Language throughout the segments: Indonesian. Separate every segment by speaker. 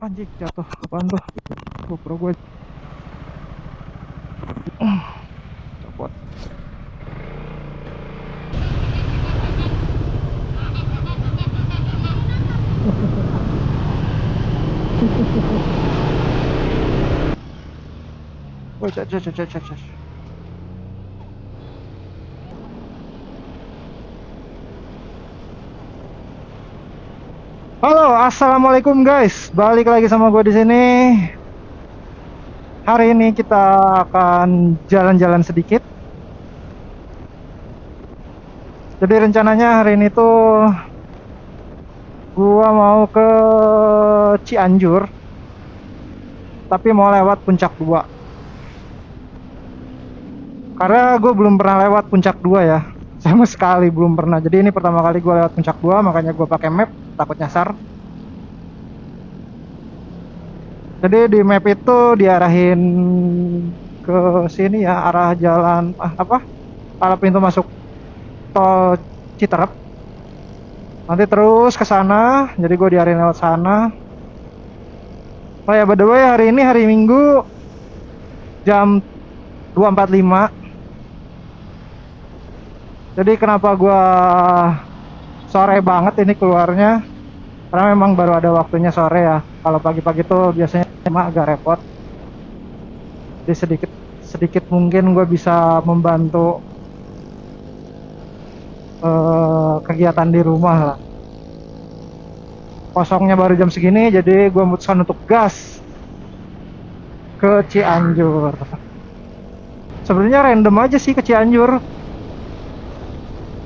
Speaker 1: Anjing jatuh. Apaan tuh? GoPro gue copot. Woi, cek. Halo, assalamualaikum guys. Balik lagi sama gue di sini. Hari ini kita akan jalan-jalan sedikit. Jadi rencananya hari ini tuh gua mau ke Cianjur, tapi mau lewat Puncak 2. Karena gue belum pernah lewat Puncak 2 ya. Sama sekali belum pernah. Jadi ini pertama kali gue lewat Puncak 2, makanya gue pakai map, takut nyasar. Jadi di map itu diarahin ke sini ya, arah jalan arah pintu masuk tol Citerep. Nanti terus ke sana, jadi gue diarahin lewat sana. Oh ya, by the way, hari ini hari Minggu jam 2.45. Jadi kenapa gua sore banget ini keluarnya? Karena memang baru ada waktunya sore ya. Kalau pagi-pagi tuh biasanya emang agak repot. Jadi sedikit mungkin gue bisa membantu kegiatan di rumah lah. Kosongnya baru jam segini, jadi gue memutuskan untuk gas ke Cianjur. Sebenarnya random aja sih ke Cianjur.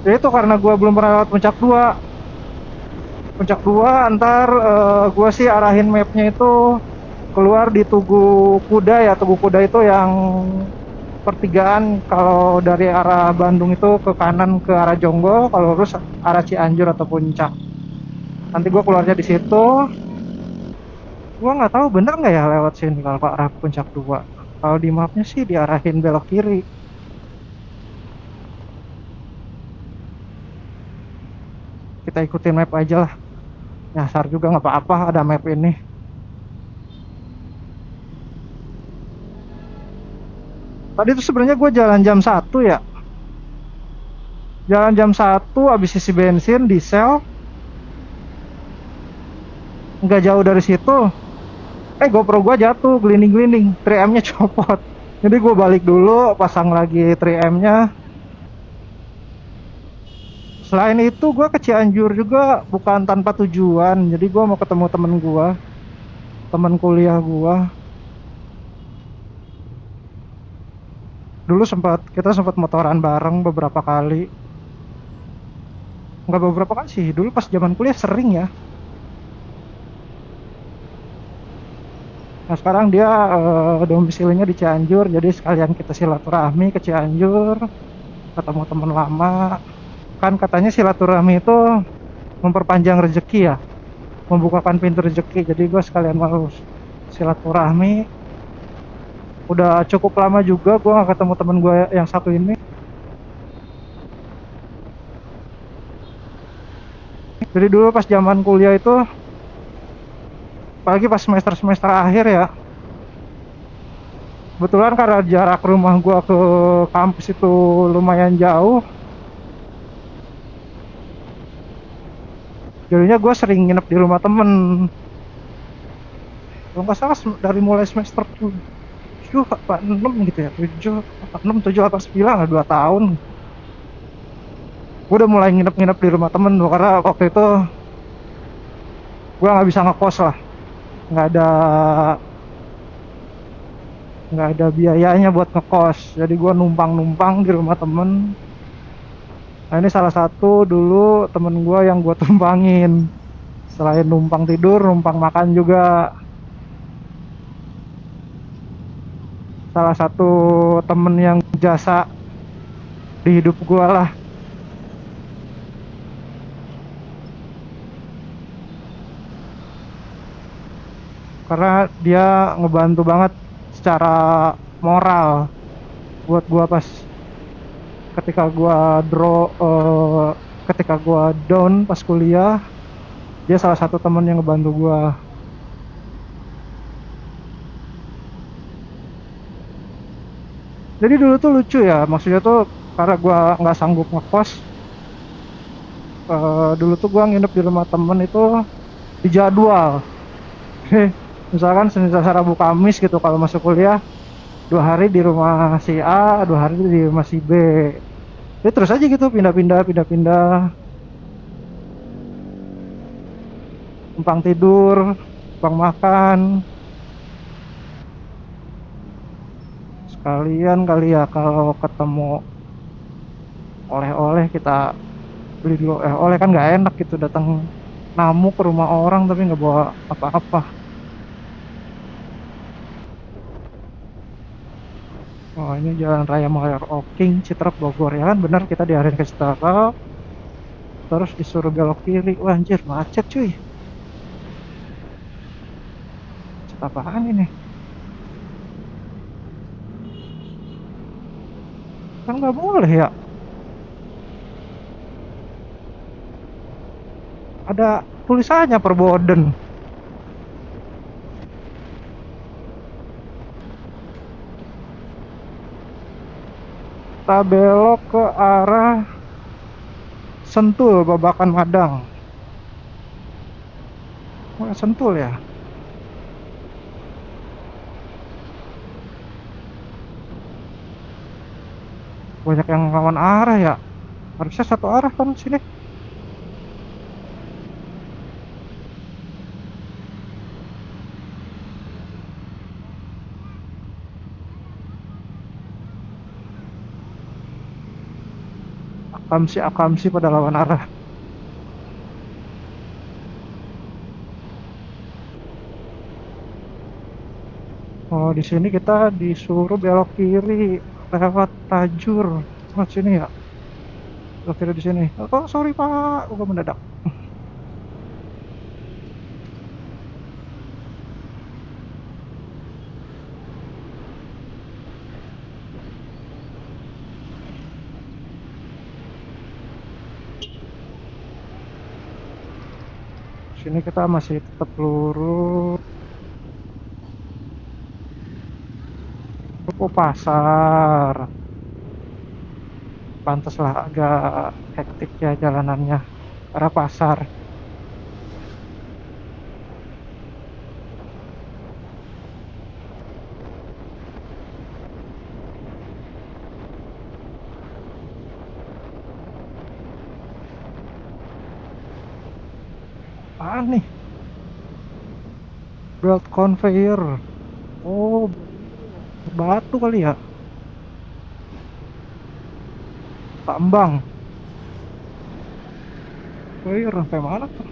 Speaker 1: Jadi itu karena gue belum pernah lewat Puncak 2. Puncak 2 ntar gue sih arahin mapnya itu keluar di Tugu Kuda ya. Tugu Kuda itu yang pertigaan kalau dari arah Bandung itu ke kanan ke arah Jonggol, kalau lurus arah Cianjur atau Puncak. Nanti gue keluarnya di situ. Gue nggak tahu bener nggak ya lewat sini kalau ke arah Puncak 2. Kalau di mapnya sih diarahin belok kiri. Kita ikutin map aja lah. Nyasar juga nggak apa-apa, ada map ini. Tadi tuh sebenarnya gue jalan jam 1 ya. Jalan jam 1 habis isi bensin diesel. Nggak jauh dari situ. GoPro gue jatuh, gelinding-gelinding, 3M-nya copot. Jadi gue balik dulu, pasang lagi 3M-nya. Selain itu gue ke Cianjur juga bukan tanpa tujuan. Jadi gue mau ketemu temen gue, temen kuliah gue. Dulu kita sempat motoran bareng beberapa kali. Nggak beberapa kali sih, dulu pas zaman kuliah sering ya. Nah sekarang dia domisilinya di Cianjur, jadi sekalian kita silaturahmi ke Cianjur, ketemu teman lama. Kan katanya silaturahmi itu memperpanjang rezeki ya, membukakan pintu rezeki. Jadi gue sekalian mau silaturahmi. Udah cukup lama juga gue gak ketemu temen gue yang satu ini. Jadi dulu pas zaman kuliah itu, apalagi pas semester akhir ya, kebetulan karena jarak rumah gue ke kampus itu lumayan jauh, jadinya gue sering nginep di rumah temen. Kalau nggak salah dari mulai semester 7 apa 6 gitu ya, 7 atau 9 lah, 2 tahun gue udah mulai nginep di rumah temen tuh. Karena waktu itu gue nggak bisa ngekos lah, nggak ada biayanya buat ngekos, jadi gue numpang di rumah temen. Nah ini salah satu dulu temen gue yang gue tumpangin. Selain numpang tidur, numpang makan juga. Salah satu temen yang jasa di hidup gue lah. Karena dia ngebantu banget secara moral buat gua pas ketika gua ketika gua down pas kuliah. Dia salah satu temen yang ngebantu gua. Jadi dulu tuh lucu ya, maksudnya tuh karena gua nggak sanggup ngekos, dulu tuh gua nginep di rumah temen itu di jadwal. Misalkan Senin Selasa Rabu Kamis gitu kalau masuk kuliah, 2 hari di rumah si A, 2 hari di rumah si B. Jadi terus aja gitu pindah-pindah, numpang tidur, numpang makan. Sekalian kali ya kalau ketemu oleh-oleh kita beli dulu oleh, kan nggak enak gitu datang namu ke rumah orang tapi nggak bawa apa-apa. Oh, ini Jalan Raya Mayor Oking, Citerep, Bogor ya kan, bener kita diarahin ke Citerep, terus disuruh belok kiri. Wah anjir, macet cuy. Macet apaan ini? Kan nggak boleh ya. Ada tulisannya Perboden. Kita belok ke arah Sentul, Babakan, Madang. Wah, Sentul ya. Banyak yang lawan arah ya. Harusnya satu arah kan sini. Akamsi pada lawan arah. Oh, di sini kita disuruh belok kiri lewat Tajur. Oh, sini ya. Belok kiri di sini. Oh, sorry Pak, gua mendadak. Sini kita masih tetap lurus. Oh, pasar. Pantaslah agak hektik ya jalanannya. Arah pasar. Apaan nih? Belt conveyor. Oh, batu kali ya. Tambang. Conveyor sampai mana tuh?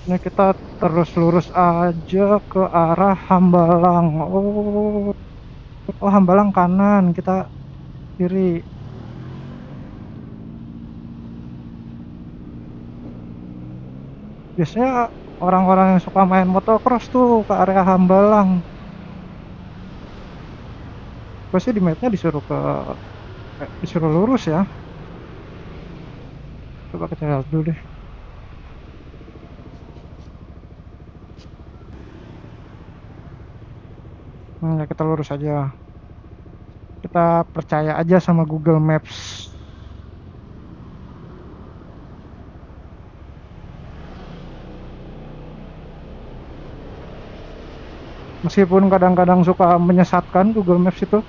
Speaker 1: Ini kita terus lurus aja ke arah Hambalang. Oh, Hambalang kanan, kita kiri. Biasanya orang-orang yang suka main motocross tuh ke area Hambalang. Pasti di mapnya disuruh lurus ya. Coba kita lihat dulu deh. Ya kita lurus aja. Kita percaya aja sama Google Maps. Meskipun kadang-kadang suka menyesatkan Google Maps itu,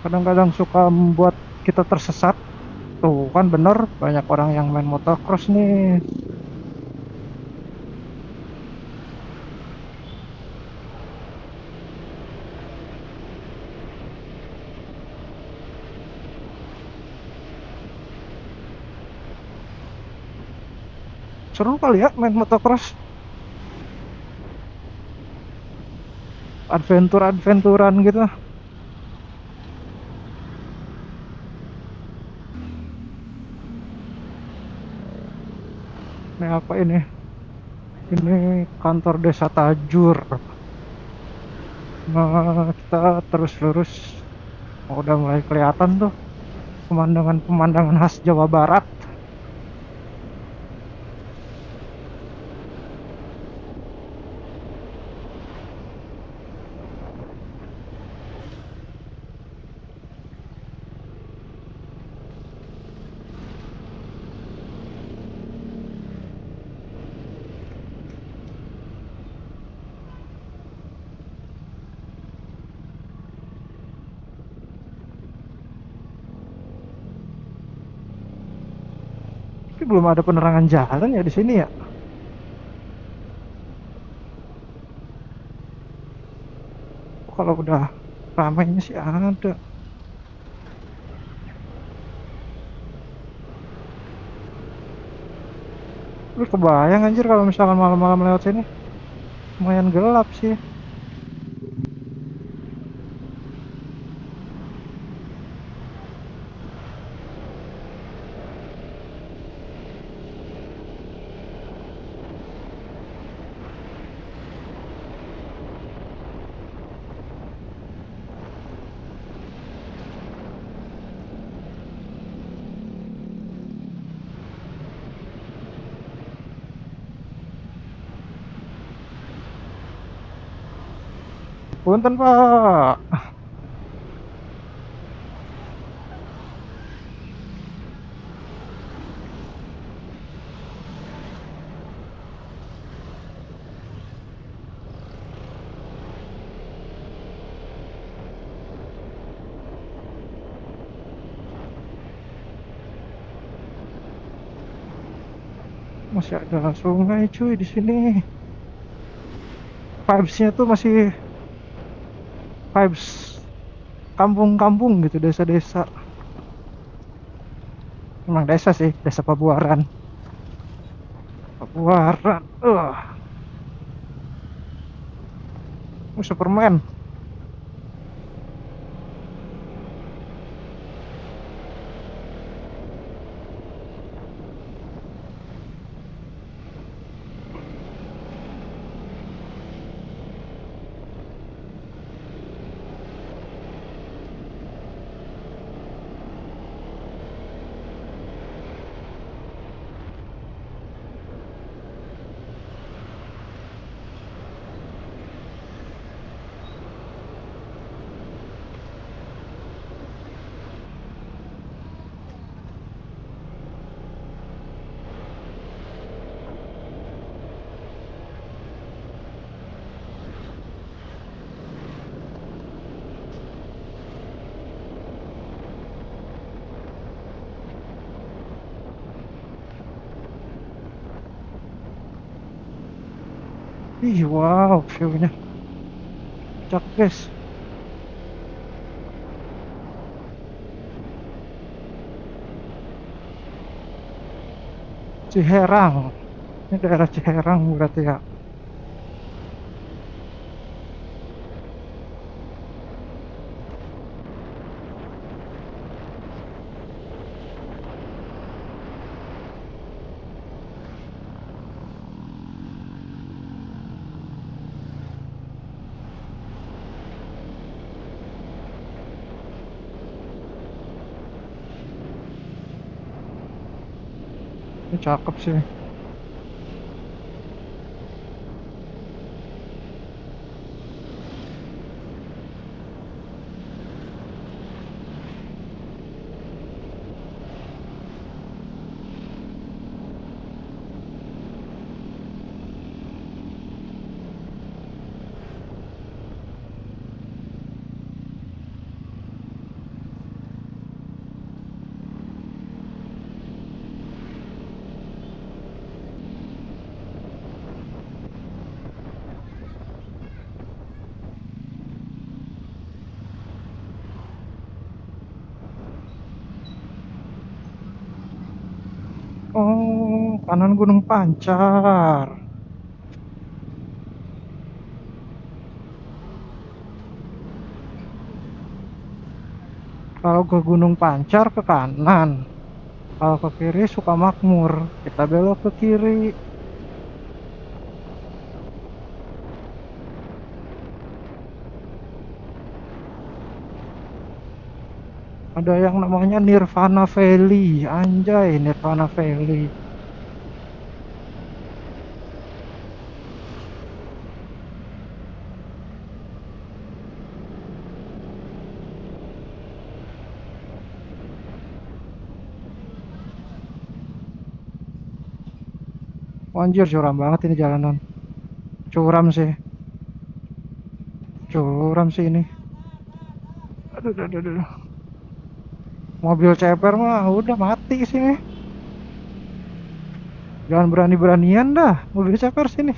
Speaker 1: kadang-kadang suka membuat kita tersesat. Tuh kan bener, banyak orang yang main motocross nih. Seru kali ya main motocross. Adventuran gitu. Ini apa ini? Ini kantor desa Tajur. Nah, kita terus lurus. Oh, udah mulai kelihatan tuh pemandangan-pemandangan khas Jawa Barat. Tapi belum ada penerangan jalan ya di sini ya. Kalau udah ramainya sih ada. Lu kebayang anjir kalau misalkan malam-malam lewat sini. Lumayan gelap sih. Punten Pak. Masih ada sungai cuy di sini. Vibes-nya tuh masih vibes kampung-kampung gitu, desa-desa. Emang desa sih, desa Pabuaran. Pabuaran. Superman. Ih, wow, view-nya cakep guys. Ciherang. Ini daerah Ciherang berarti ya. Ini cakep sih. Oh, kanan Gunung Pancar. Kalau ke Gunung Pancar ke kanan. Kalau ke kiri Sukamakmur. Kita belok ke kiri. Ada yang namanya Nirvana Valley, anjay, Nirvana Valley. Anjir, curam banget ini jalanan. Curam sih, curam sih ini. Aduh, aduh, aduh, aduh. Mobil ceper mah udah mati sini. Jangan berani-beranian dah, mobil ceper sini.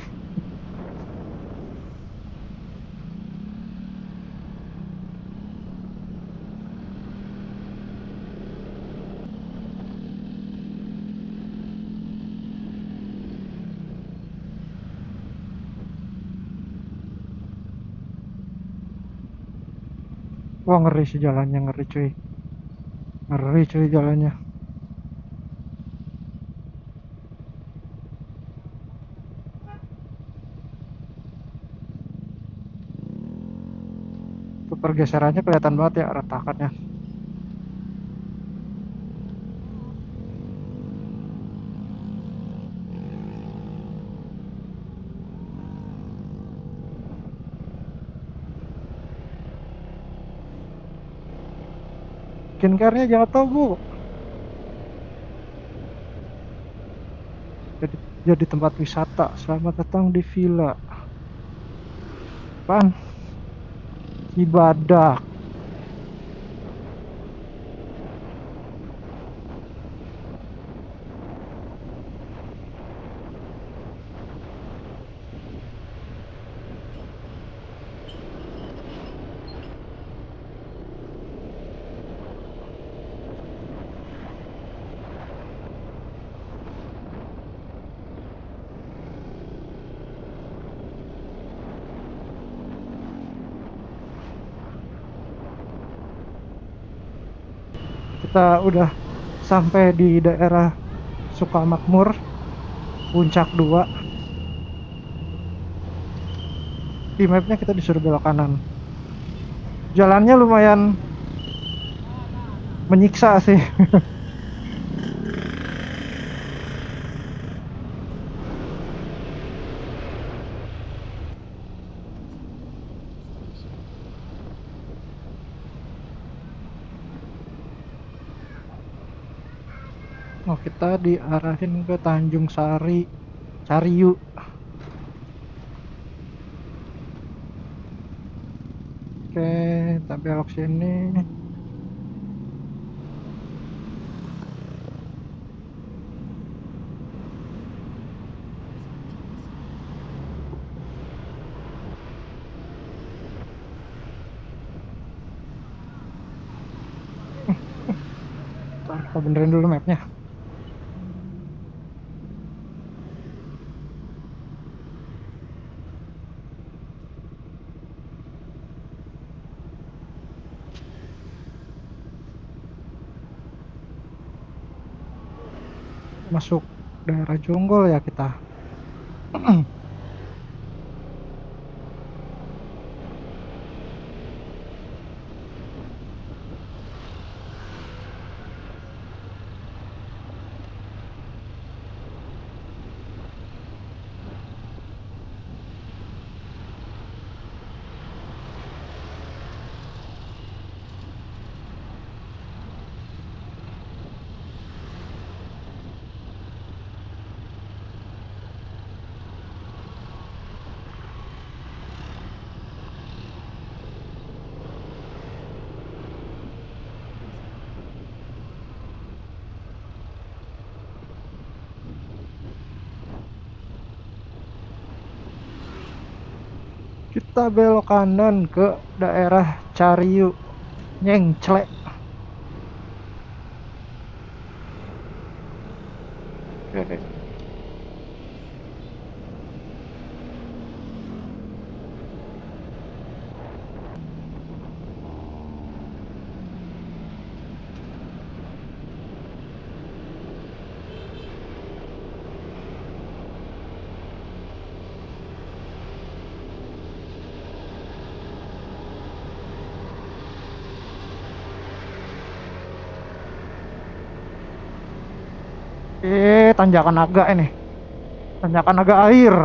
Speaker 1: Wah, ngeri sih jalannya, ngeri cuy. Ngeri cuy jalannya. Tuh pergeserannya kelihatan banget ya, retakannya. Skincare-nya jatuh, Bu. Jadi, jadi tempat wisata. Selamat datang di Villa. Pan, Cibadak. Kita udah sampai di daerah Sukamakmur, Puncak 2. Di mapnya kita disuruh belok kanan. Jalannya lumayan menyiksa sih. Oh, kita diarahin ke Tanjung Sari, Cariu. Oke, kita belok sini. Kita benerin dulu mapnya. Masuk daerah Jonggol ya kita. Kita belok kanan ke daerah Cariu, Nyengclek. Oke. Tanjakan naga ini. Tanjakan naga air.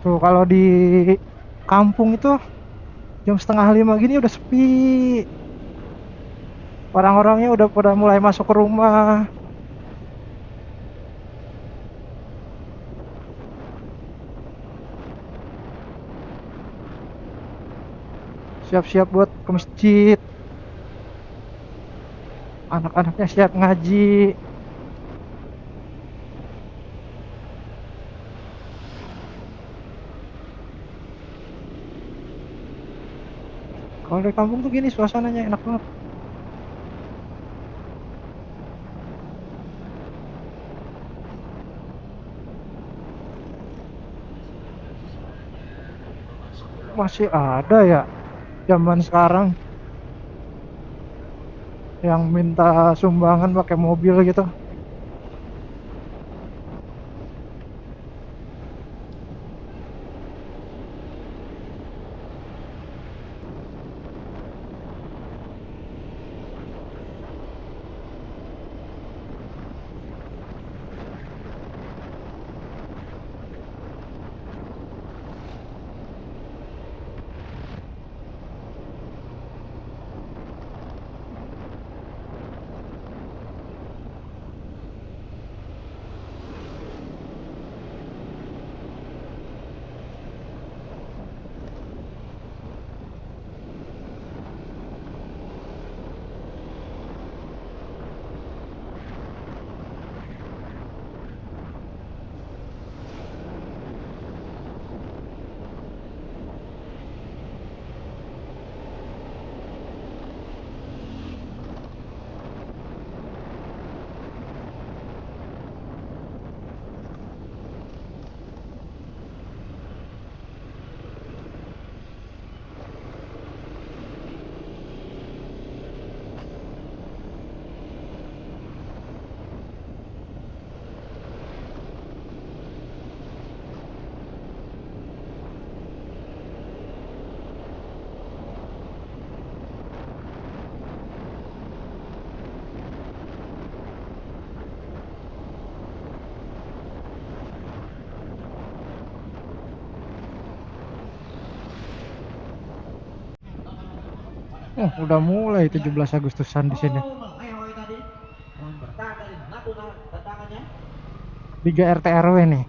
Speaker 1: Tuh kalau di kampung itu jam setengah 5 gini udah sepi. Orang-orangnya udah pada mulai masuk ke rumah. Siap-siap buat ke masjid. Anak-anaknya siap ngaji. Kalau di kampung tuh gini suasananya enak banget. Masih ada ya zaman sekarang yang minta sumbangan pakai mobil gitu. Oh, udah mulai 17 Agustusan di sini. 3 RT RW nih.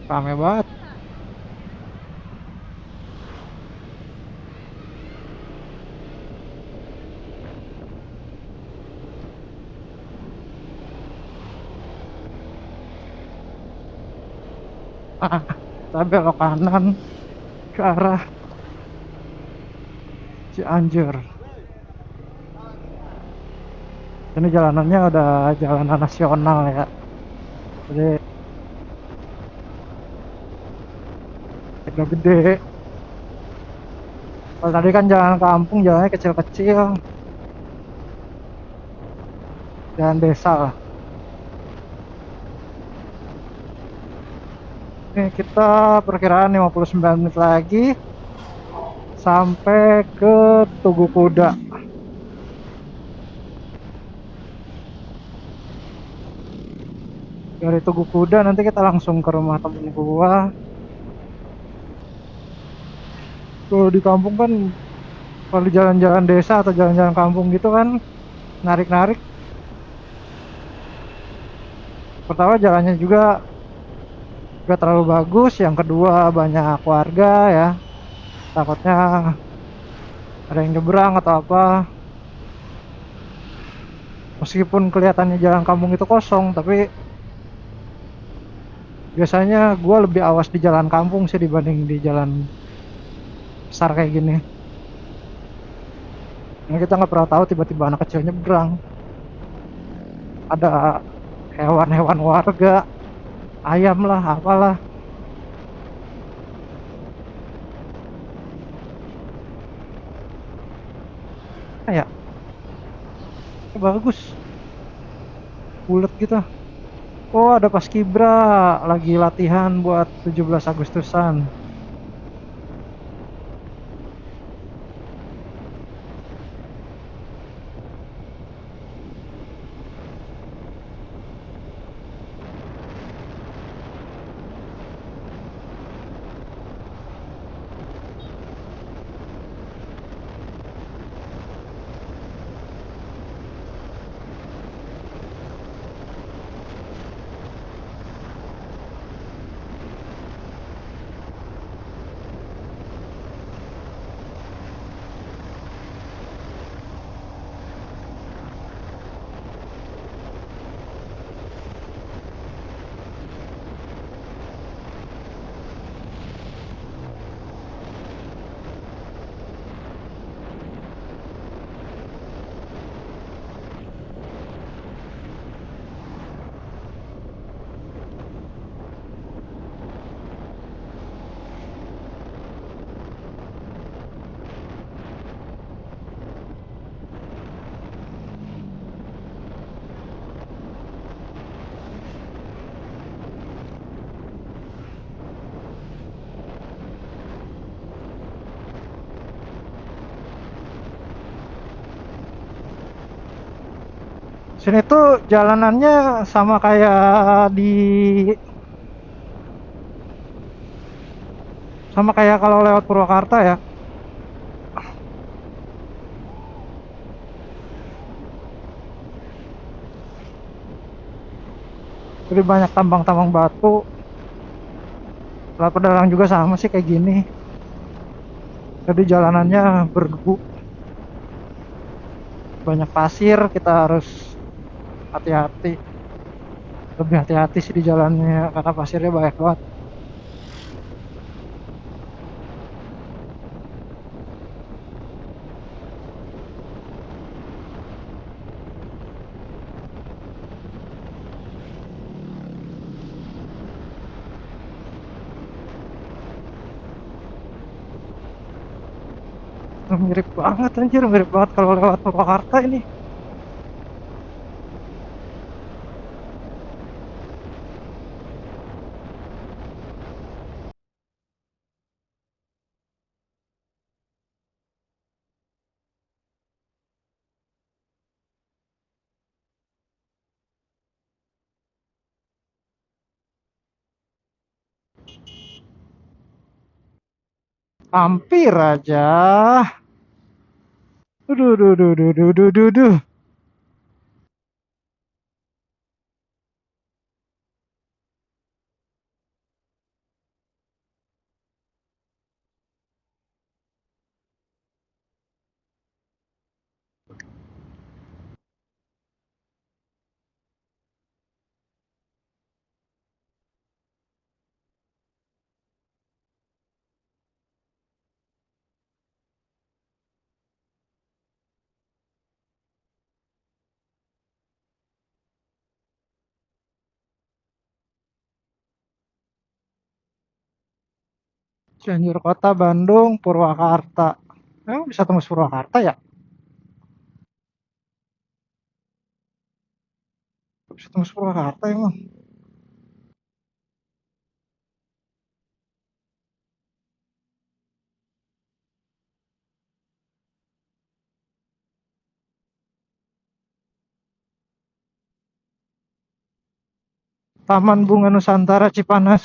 Speaker 1: Rame banget. Kita belok kanan ke arah Cianjur. Ini jalanannya udah jalanan nasional ya. Jadi udah gede. Kalau tadi kan jalan kampung, jalannya kecil-kecil. Jalan desa lah. Ini kita perkiraan 59 menit lagi sampai ke Tugu Kuda. Dari Tugu Kuda nanti kita langsung ke rumah temen gua. Kalau di kampung kan, kalau di jalan-jalan desa atau jalan-jalan kampung gitu kan, narik-narik. Pertama jalannya juga gak terlalu bagus, yang kedua banyak warga ya, takutnya ada yang nyebrang atau apa. Meskipun kelihatannya jalan kampung itu kosong, tapi biasanya gue lebih awas di jalan kampung sih dibanding di jalan besar kayak gini. Nah, kita nggak pernah tahu tiba-tiba anak kecil nyebrang, ada hewan-hewan warga, ayam lah, apalah. Ah, ya, bagus, bulat gitu. Oh, ada paskibra lagi latihan buat 17 Agustusan. Sini tuh jalanannya sama kayak kalau lewat Purwakarta ya. Jadi banyak tambang-tambang batu. Lewat Pedalang juga sama sih kayak gini. Jadi jalanannya berdebu, banyak pasir, kita harus hati-hati. Lebih hati-hati sih di jalannya karena pasirnya banyak banget. Mirip banget anjir, mirip banget kalau lewat Purwakarta ini. Hampir aja. Duh, duh, duh, duh, duh, duh, duh, duh. Cianjur Kota, Bandung, Purwakarta. Emang bisa tembus Purwakarta ya? Bisa tembus Purwakarta emang. Taman Bunga Nusantara Cipanas.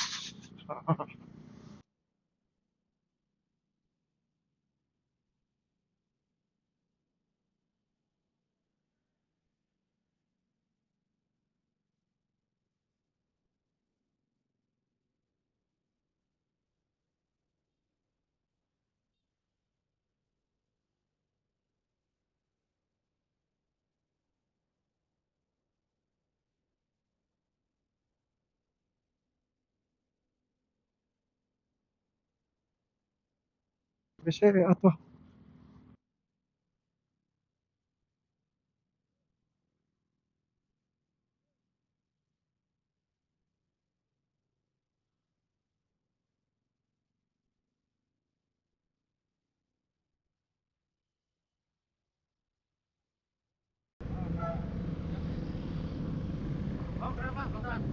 Speaker 1: Biasanya atuh.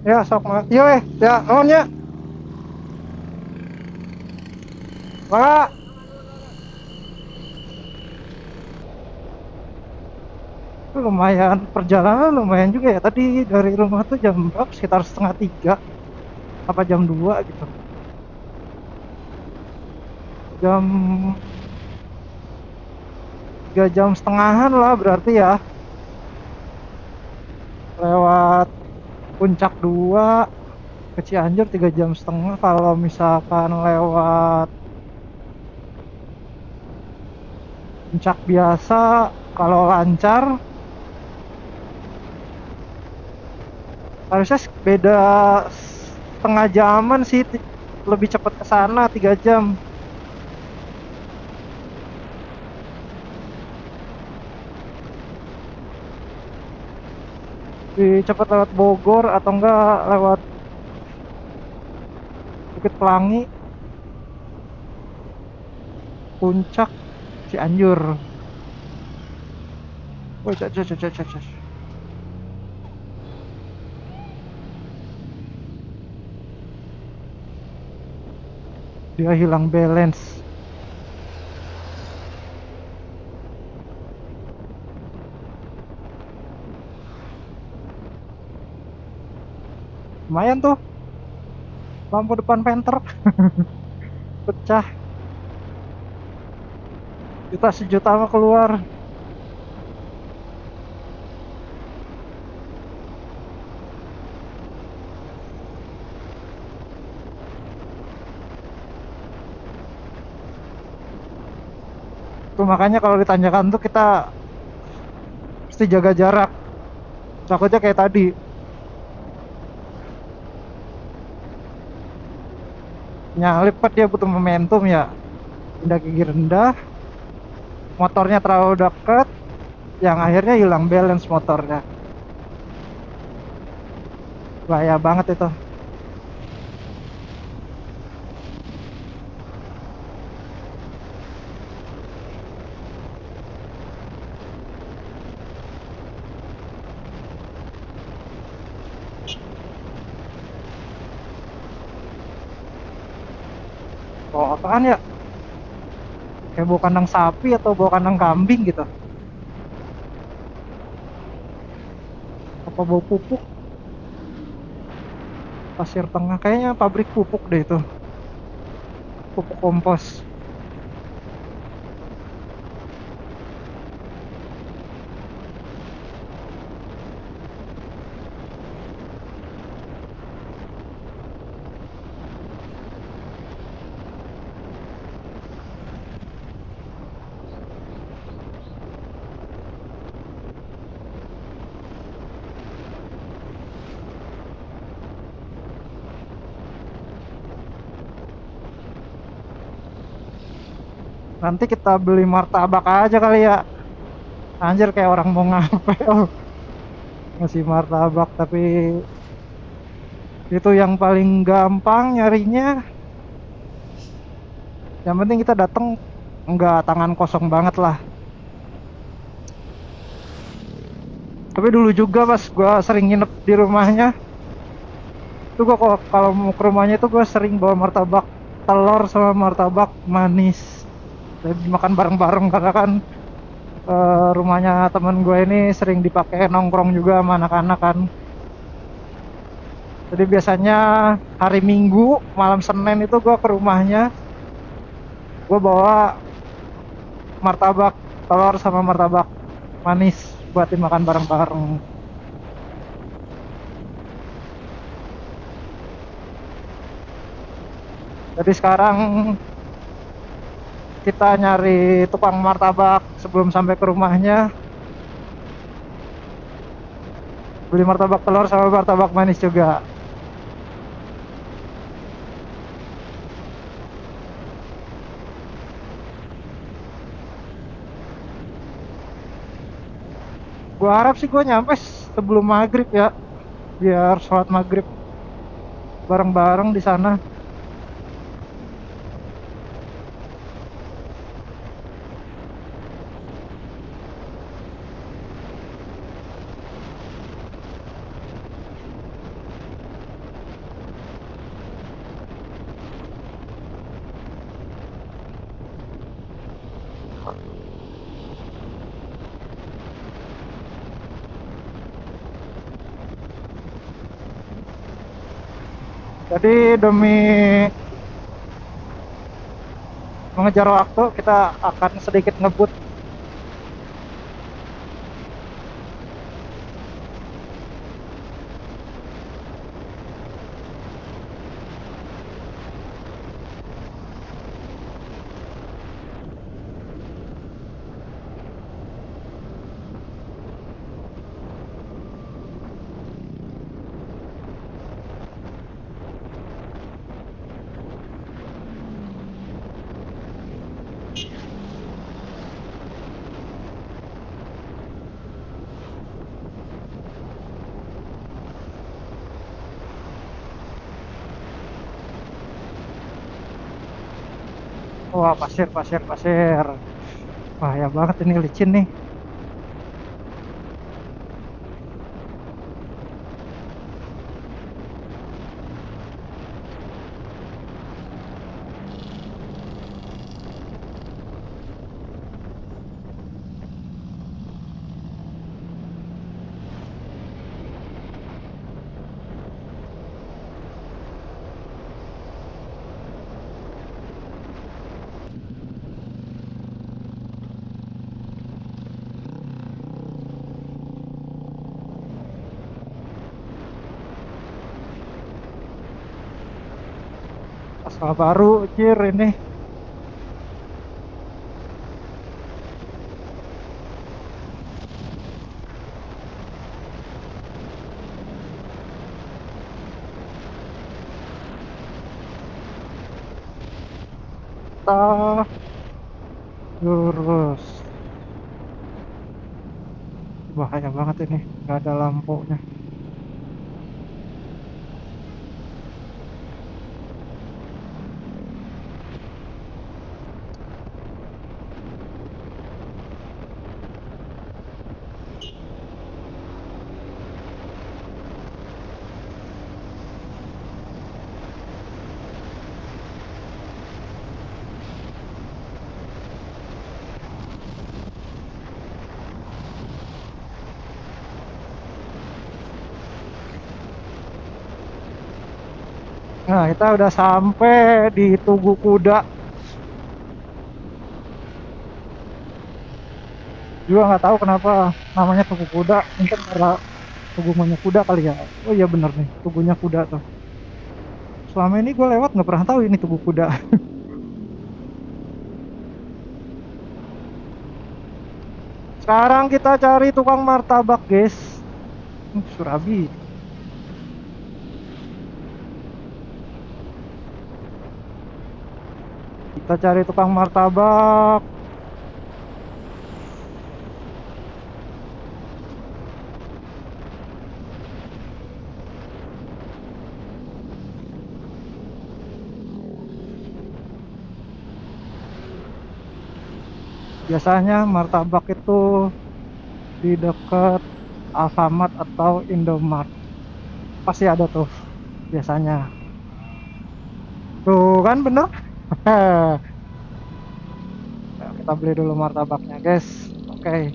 Speaker 1: Ya sok mah. Iya ya nuhun nya. Mangga. Lumayan perjalanan lumayan juga ya. Tadi dari rumah tuh jam berapa? Sekitar setengah tiga apa jam 2 gitu. Jam 3 jam setengahan lah berarti ya. Lewat Puncak 2 ke Cianjur 3 jam setengah. Kalau misalkan lewat Puncak biasa, kalau lancar harusnya beda setengah jaman sih, lebih cepat ke sana 3 jam. Lebih cepat lewat Bogor atau enggak lewat Bukit Pelangi, Puncak, Cianjur. Woi, cak, cak, cak, cak, cak. Dia hilang balance. Lumayan tuh, lampu depan fender pecah. Juta sejuta mah keluar. Tuh makanya kalau ditanyakan tuh kita mesti jaga jarak. Takutnya kayak tadi, nyalip kan dia butuh momentum ya. Pindah gigi rendah, motornya terlalu dekat, yang akhirnya hilang balance motornya. Bahaya banget itu. Oh apaan ya, kayak bawa kandang sapi atau bawa kandang kambing gitu, apa bawa pupuk. Pasir Tengah kayaknya pabrik pupuk deh itu, pupuk kompos. Nanti kita beli martabak aja kali ya. Anjir kayak orang mau ngapel ngasih martabak, tapi itu yang paling gampang nyarinya. Yang penting kita datang nggak tangan kosong banget lah. Tapi dulu juga pas gua sering nginep di rumahnya, itu gua kalau mau ke rumahnya itu gua sering bawa martabak telur sama martabak manis. Jadi makan bareng-bareng karena kan rumahnya temen gue ini sering dipakai nongkrong juga sama anak-anak kan. Jadi biasanya hari Minggu malam Senin itu gue ke rumahnya, gue bawa martabak telur sama martabak manis buat dimakan bareng-bareng. Jadi sekarang kita nyari tukang martabak sebelum sampai ke rumahnya, beli martabak telur sama martabak manis juga. Gua harap sih gua nyampe sebelum maghrib ya, biar sholat maghrib bareng-bareng di sana. Jadi demi mengejar waktu, kita akan sedikit ngebut. Wah, pasir, pasir, pasir. Bahaya banget ini, licin nih. Asal baru, cir ini. Kita lurus. Bahaya banget ini, nggak ada lampunya. Nah, kita udah sampai di Tugu Kuda. Juga nggak tahu kenapa namanya Tugu Kuda. Mungkin karena tugungannya kuda kali ya. Oh iya bener nih, tugunya kuda tuh. Selama ini gue lewat nggak pernah tahu ini Tugu Kuda. Sekarang kita cari tukang martabak, guys. Surabi. Kita cari tukang martabak. Biasanya martabak itu di dekat Alfamart atau Indomart. Pasti ada tuh biasanya. Tuh kan bener. Nah, kita beli dulu martabaknya, guys. Oke.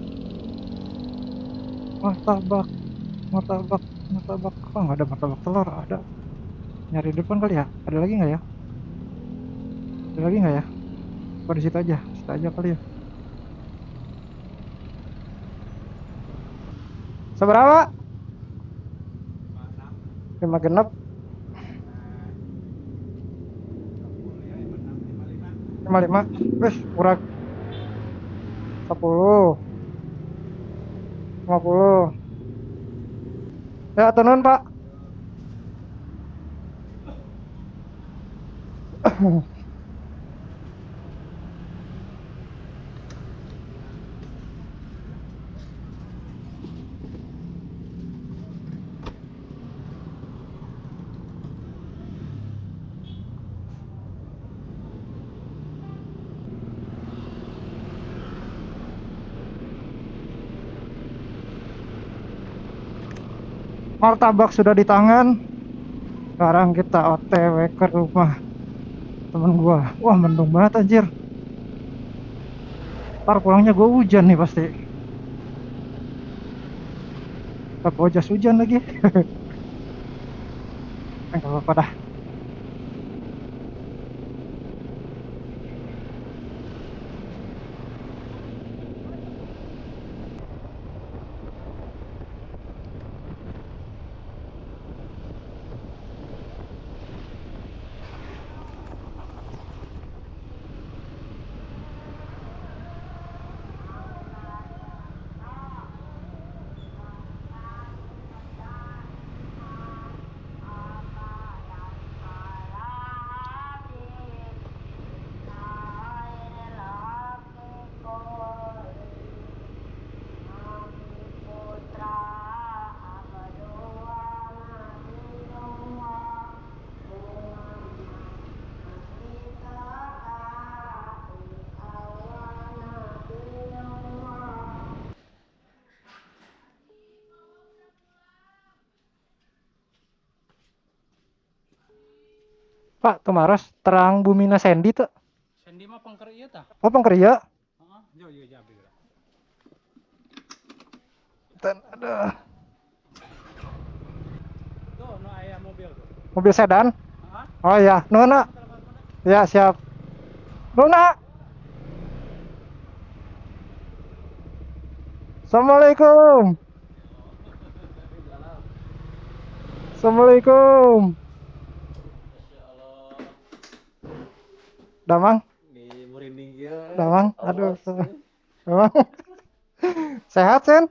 Speaker 1: Martabak, martabak, martabak. Oh, nggak ada martabak telur. Ada. Nyari di depan kali ya. Ada lagi nggak ya? Ada lagi nggak ya? Apa di situ aja? Situ aja kali ya. Seberapa? 5 genep. 55. Wih, kurang. 10. 50. Ya, tenun, Pak. Martabak sudah di tangan. Sekarang kita OTW ke rumah temen gua. Wah, mendung banget anjir. Ntar pulangnya gua hujan nih pasti. Tak bawa jas hujan lagi. Enggak apa-apa dah. Pak, kemarin terang Bumina Sandy tuh.
Speaker 2: Sandy mah pangker ieu tah.
Speaker 1: Oh, pangkerja.
Speaker 2: Heeh, jo ieu jabe geura.
Speaker 1: Dan ada
Speaker 2: Tuh nu aya mobil tuh.
Speaker 1: mobil sedan.
Speaker 2: Heeh.
Speaker 1: Oh ya, Nona.
Speaker 2: Telepon mana?
Speaker 1: Ya, siap. Nona. Assalamualaikum. Assalamualaikum. Damang,
Speaker 2: Di Merinding ieu.
Speaker 1: Damang. Aduh. Damang. Sehat, Sen?